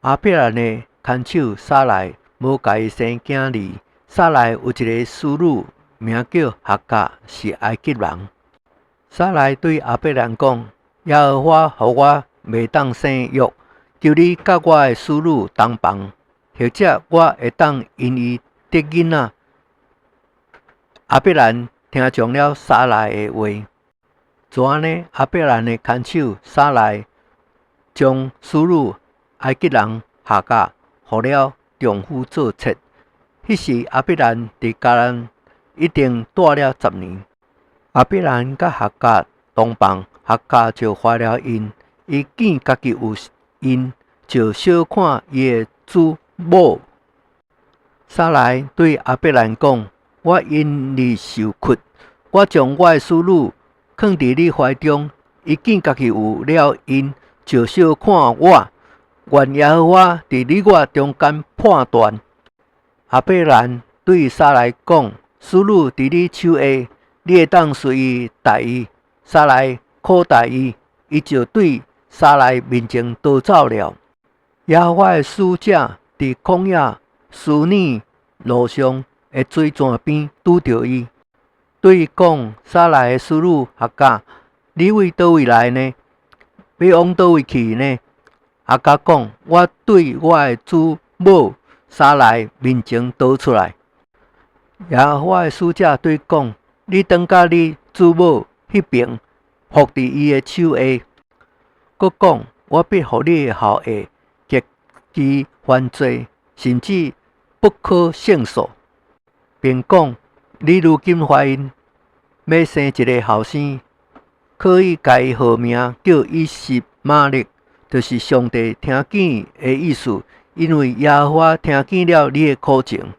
阿伯兰的看守撒来无家己生囝儿，撒来有一个孙女，名叫哈甲，是埃及人。撒来对阿伯兰讲：耶和华予我袂当生育，求你甲我的孙女同房，或者我会当因伊得囡仔。阿伯兰听从了撒来的话，怎样呢？阿伯兰的看守撒来将孙女埃及人哈甲予了丈夫做妾。迄时阿伯兰伫迦南一定住了10年。阿伯兰甲哈甲同房，哈甲就怀了孕。伊见家己有孕，就小看伊的祖母。撒来对阿伯兰讲：我因你受屈，我将我的孙女放伫你怀中。伊见家己有了孕，就小看我。愿耶和华伫你我中间判断。阿伯兰对撒来讲：孙女伫你手下，你会当随伊待伊。撒来苦待伊，伊就对撒来面前逃走了。耶和华的使者伫旷野思念路上的水泉边拄着伊，对伊讲：撒来的孙女哈甲，你为倒位来呢？要往倒位去呢？哈甲讲：我对我的祖母撒来面前逃出来。耶和华的使者对伊讲：你当甲你祖母迄边，伏伫伊的手下。佮讲：我必予你的后裔极其犯罪，甚至不可胜数。并讲：你如今怀孕，要生一个后生，可以家伊号名叫以实玛利，就是上帝听见的意思。因为耶和华听见了你的苦情。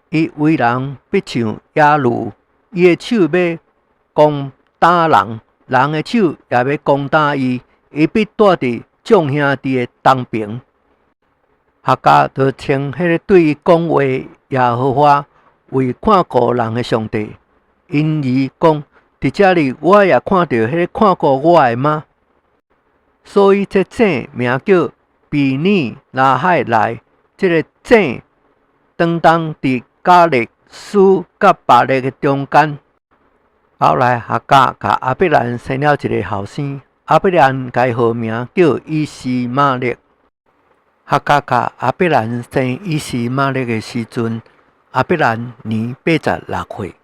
伊为人必像野鹿，伊的手要攻打人，人的手也要攻打伊。伊必住伫众兄弟的东边。哈甲就称迄个对伊讲话耶和华为看顾人的上帝，因而讲：伫这里我也看到迄个看顾我的吗？所以这井名叫比尼拉海来。这个井当当伫加勒斯甲巴勒的中间。后来哈甲甲阿伯兰生了一个后生，阿伯兰改号名叫以实玛利。哈甲甲阿伯兰生以实玛利的时阵，阿伯兰年86岁。